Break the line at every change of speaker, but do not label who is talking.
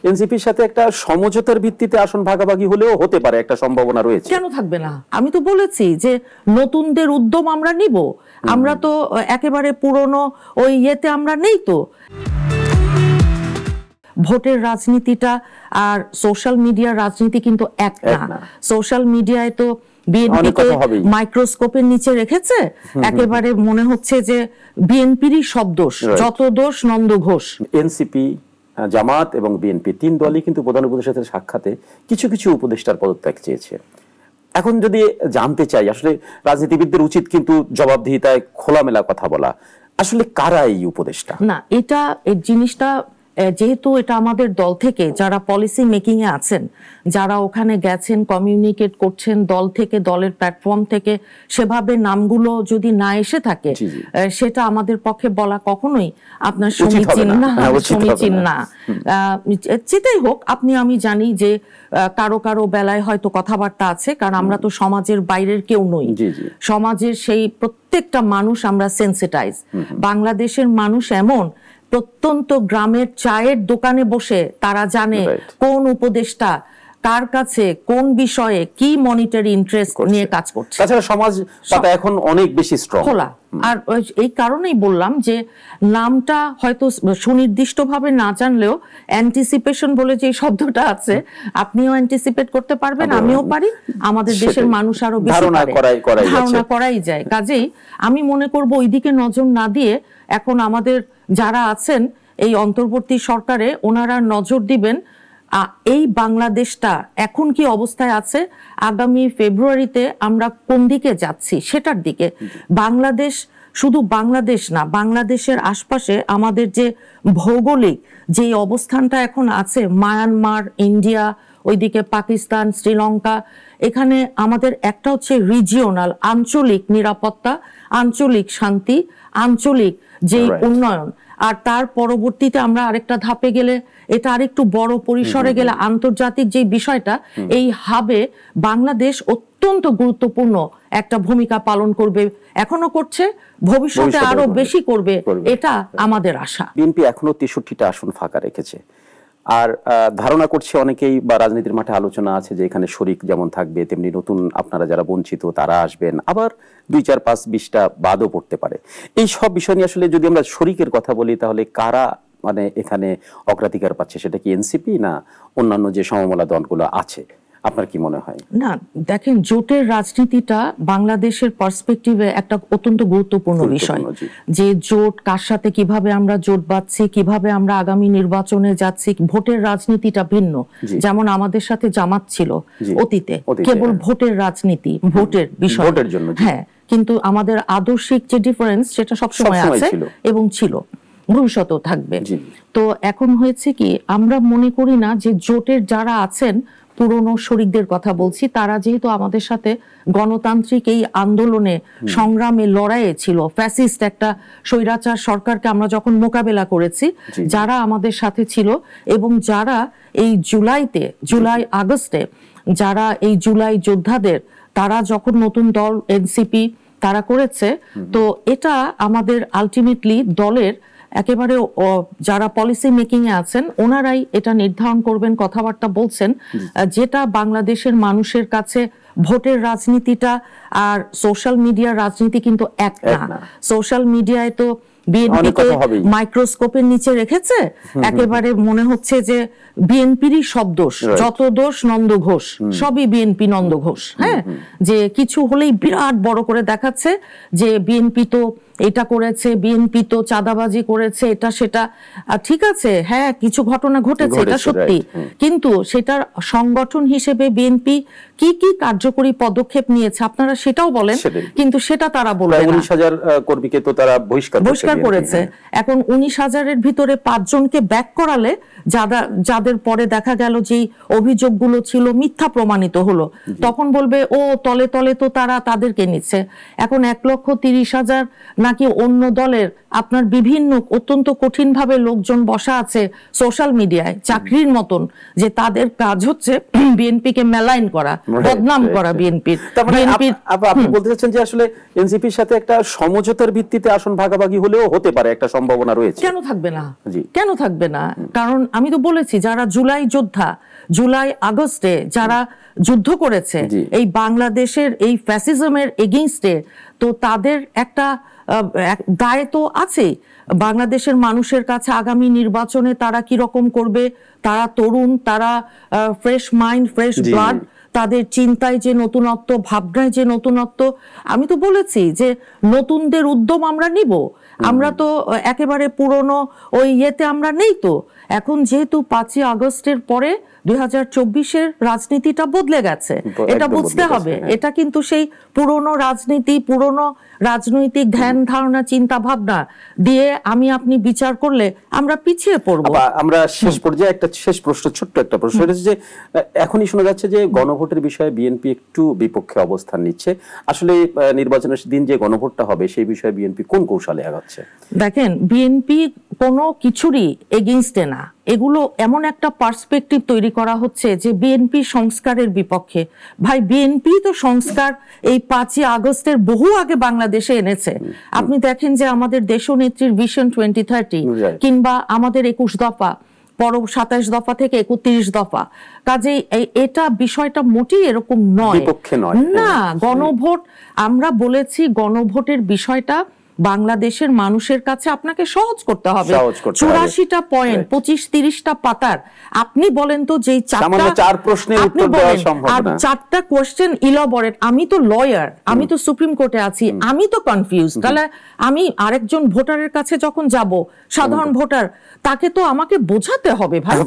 এনসিপির সাথে একটা সমঝোতার ভিত্তিতে আসন ভাগাভাগি হলেও হতে পারে, একটা সম্ভাবনা রয়েছে।
কেন থাকবে না? আমি তো বলেছি যে নতুনদের উদ্যম আমরা নিব, আমরা তো একেবারে পুরনো ওই ইয়েতে আমরা নেই। তো ভোটের রাজনীতিটা আর সোশ্যাল মিডিয়ার রাজনীতি কিন্তু এক না। সোশ্যাল মিডিয়ায় তো বিএনপিকে মাইক্রোস্কোপের নিচে রেখেছে, একেবারে মনে হচ্ছে যে বিএনপিরই সব দোষ, যত দোষ নন্দ ঘোষ।
এনসিপি, জামাত এবং বিএনপি তিন দলই কিন্তু প্রধান উপদেষ্টার সাক্ষাতে কিছু কিছু উপদেষ্টার পদত্যাগ চেয়েছে। এখন যদি জানতে চাই, আসলে রাজনীতিবিদদের উচিত কিন্তু জবাবদিহিতায় খোলামেলা কথা বলা, আসলে কারা এই উপদেষ্টা?
না, এটা এই জিনিসটা যেহেতু এটা আমাদের দল থেকে যারা পলিসি মেকিং এ আছেন, যারা ওখানে গেছেন, কমিউনিকেট করছেন দল থেকে, দলের প্ল্যাটফর্ম থেকে, সেভাবে নামগুলো যদি না এসে থাকে সেটা আমাদের পক্ষে বলা কখনোই আপনার সমীচীন না। যেটাই হোক, আপনি আমি জানি যে কারো কারো বেলায় হয়তো কথাবার্তা আছে, কারণ আমরা তো সমাজের বাইরের কেউ নই, সমাজের সেই প্রত্যেকটা মানুষ আমরা সেন্সিটাইজ। বাংলাদেশের মানুষ এমন, প্রত্যন্ত গ্রামের চায়ের দোকানে বসে তারা জানে কোন উপদেষ্টা কার কাছে কোন বিষয়ে কি মনিটারি ইন্টারেস্ট নিয়ে কাজ করছে।
তাছাড়া সমাজ পাতা এখন অনেক বেশি স্ট্রং,
খোলা। আর এই কারণেই বললাম যে নামটা হয়তো সুনির্দিষ্টভাবে না জানলেও অ্যান্টিসিপেশন বলে যে শব্দটা আছে, আপনিও অ্যান্টিসিপেট করতে পারবেন, আমিও পারি, আমাদের দেশের মানুষ আরো বেশি ধারণা করাই যায়। কাজেই আমি মনে করব ওইদিকে নজর না দিয়ে এখন আমাদের যারা আছেন এই অন্তর্বর্তী সরকারে, ওনারা নজর দিবেন এই বাংলাদেশটা এখন কি অবস্থায় আছে, আগামী ফেব্রুয়ারিতে আমরা কোন দিকে যাচ্ছি সেটার দিকে। বাংলাদেশ শুধু বাংলাদেশ না, বাংলাদেশের আশপাশে আমাদের যে ভৌগোলিক যে অবস্থানটা এখন আছে, মায়ানমার, ইন্ডিয়া, ওইদিকে পাকিস্তান, শ্রীলঙ্কা, এখানে আমাদের একটা হচ্ছে রিজিওনাল, আঞ্চলিক নিরাপত্তা, আঞ্চলিক শান্তি, আঞ্চলিক যে উন্নয়ন, আর তার পরবর্তীতে আমরা আরেকটা ধাপে গেলে, এটা আরেকটু বড় পরিসরে গেলে আন্তর্জাতিক যে বিষয়টা, এই হাবে বাংলাদেশ অত্যন্ত গুরুত্বপূর্ণ একটা ভূমিকা পালন করবে, এখনো করছে, ভবিষ্যতে আরো বেশি করবে, এটা আমাদের আশা।
বিএনপি এখনো 63টা আসন ফাঁকা রেখেছে, আর ধারণা করছে অনেকেই বা রাজনীতির মাঠে আলোচনা আছে যে এখানে শরিক যেমন থাকবে তেমনি নতুন আপনারা যারা বঞ্চিত তারা আসবেন, আবার 2, 4, 5, 20টা বাদও পড়তে পারে। এই সব বিষয় নিয়ে আসলে যদি আমরা শরিকের কথা বলি, তাহলে কারা মানে এখানে অগ্রাধিকার পাচ্ছে? সেটা কি এনসিপি না অন্যান্য যে সমমনা দলগুলো আছে? আপনার কি মনে হয়?
না, দেখেন, জোটের রাজনীতিটা বাংলাদেশের পার্সপেক্টিভে একটা অত্যন্ত গুরুত্বপূর্ণ বিষয়, যে জোট কার সাথে কিভাবে আমরা জোট বাঁধছি, কিভাবে আমরা আগামী নির্বাচনে যাচ্ছি। ভোটের রাজনীতিটা ভিন্ন, যেমন আমাদের সাথে জামাত ছিল অতীতে, কেবল ভোটের রাজনীতি, ভোটের বিষয়, হ্যাঁ, কিন্তু আমাদের আদর্শিক যে ডিফারেন্স সেটা সবসময় আছে এবং ছিল, ভবিষ্যতেও থাকবে। তো এখন হয়েছে কি, আমরা মনে করি না যে জোটের যারা আছেন, পুরনো শরিকদের কথা বলছি, তারা যেহেতু আমাদের সাথে গণতান্ত্রিক এই আন্দোলনে, সংগ্রামে, লড়াইয়ে ছিল, ফ্যাসিস্ট একটা স্বৈরাচার সরকারকে আমরা যখন মোকাবেলা করেছি, যারা আমাদের সাথে ছিল এবং যারা এই জুলাই আগস্টে যারা এই জুলাই যোদ্ধাদের, তারা যখন নতুন দল এনসিপি তারা করেছে, তো এটা আমাদের আলটিমেটলি দলের একেবারে যারা পলিসি মেকিং এ আছেন ওনারাই এটা নির্ধারণ করবেন, কথাবার্তা বলছেন, যেটা বাংলাদেশের মানুষের কাছে ভোটের রাজনীতিটা আর সোশ্যাল মিডিয়ার রাজনীতি কিন্তু এক না। সোশ্যাল মিডিয়ায় তো বিএনপিকে মাইক্রোস্কোপের নিচে রেখেছে, একেবারে মনে হচ্ছে যে বিএনপিরই সব দোষ, যত দোষ নন্দ ঘোষ, সবই বিএনপি নন্দ ঘোষ। হ্যাঁ, যে কিছু হলেই বিরাট বড় করে দেখাচ্ছে যে বিএনপি তো এটা করেছে, বিএনপি তো চাঁদাবাজি করেছে, এটা সেটা। ঠিক আছে, হ্যাঁ, কিছু ঘটনা ঘটেছে, এটা সত্যি, কিন্তু সেটার সংগঠন হিসেবে বিএনপি কি কি কার্যকরী পদক্ষেপ নিয়েছে আপনারা সেটাও বলেন, কিন্তু সেটা তারা বলবে না।
19,000 কর্মীকে তো তারা বহিষ্কার
করেছে। এখন 19,000-এর ভিতরে 5 জনকে ব্যাক করালে যাদের পরে দেখা গেল যে অভিযোগগুলো ছিল মিথ্যা প্রমাণিত হলো, তখন বলবে ও তলে তলে তো তারা তাদেরকে নিচ্ছে। এখন 1,30,000 না নাকি অন্য দলের আপনার বিভিন্ন অত্যন্ত কঠিনভাবে লোকজন বসা আছে সোশ্যাল মিডিয়ায় চাকরির মতন, যে তাদের কাজ হচ্ছে বিএনপিকে মেলাইন করা, বদনাম করা বিএনপির।
আপনি বলতে চাচ্ছেন যে আসলে এনসিপির সাথে একটা সমঝোতার ভিত্তিতে আসন ভাগাভাগি হলেও হতে পারে, একটা সম্ভাবনা রয়েছে।
কেন থাকবে না? কেন থাকবে না? কারণ আমি তো বলেছি, যারা জুলাই যোদ্ধা, জুলাই আগস্টে যারা যুদ্ধ করেছে এই বাংলাদেশের এই ফ্যাসিজমের এগেইনস্টে, তো তাদের একটা দায় তো আছে বাংলাদেশের মানুষের কাছে। আগামী নির্বাচনে তারা কি রকম করবে, তারা তরুণ, তারা ফ্রেশ মাইন্ড, ফ্রেশ ব্লাড, তাদের চিন্তায় যে নতুনত্ব, ভাবনায় যে নতুনত্ব। আমি তো বলেছি যে নতুনদের উদ্যম আমরা নিব, আমরা তো একেবারে পুরনো ওই ইয়েতে আমরা নেই। তো এখন যেহেতু 5ই আগস্টের পরে 2024-এর রাজনীতিটা বদলে গেছে, এটা বুঝতে হবে। এটা কিন্তু সেই পুরনো রাজনীতি, পুরনো রাজনৈতিক ধ্যান ধারণা, চিন্তা ভাবনা দিয়ে আমি আপনি বিচার করলে আমরা পিছিয়ে পড়বো।
আমরা শেষ পর্যায়ে একটা শেষ প্রশ্ন, ছোট্ট একটা প্রশ্ন, এটা হচ্ছে যে এখনই শোনা যাচ্ছে যে গণভোটের বিষয়ে বিএনপি একটু বিপক্ষে অবস্থান নিচ্ছে। আসলে নির্বাচনের দিন যে গণভোটটা হবে সেই বিষয়ে বিএনপি কোন কৌশলে আগাচ্ছে?
দেখেন, বিএনপি কোনো কিছুরই এগেইনস্টে না। এগুলো এমন একটা পার্সপেক্টিভ তৈরি করা হচ্ছে যে বিএনপি সংস্কারের বিপক্ষে। ভাই, বিএনপি তো সংস্কার এই 5ই আগস্টের বহু আগে বাংলাদেশে এনেছে। আপনি দেখেন যে আমাদের দেশনেত্রীর ভিশন 2030 কিংবা আমাদের 21 দফা, 27 দফা থেকে 31 দফা, কাজেই এটা বিষয়টা মোটেই এরকম নয়,
বিপক্ষে নয়
না। গণভোট, আমরা বলেছি গণভোটের বিষয়টা বাংলাদেশের মানুষের কাছে আপনাকে সহজ করতে হবে। 84টা পয়েন্ট, 25-30টা পাতার, আপনি বলেন তো যেই
4 প্রশ্নের উত্তর দেওয়া সম্ভব না, আর
4টা কোশ্চেন ইলাবোরেট। আমি তো লয়ার, আমি তো সুপ্রিম কোর্টে আছি, আমি তো কনফিউজ। তাহলে আমি আরেকজন ভোটারের কাছে যখন যাব, সাধারণ ভোটার, তাকে তো আমাকে বোঝাতে হবে ভাই।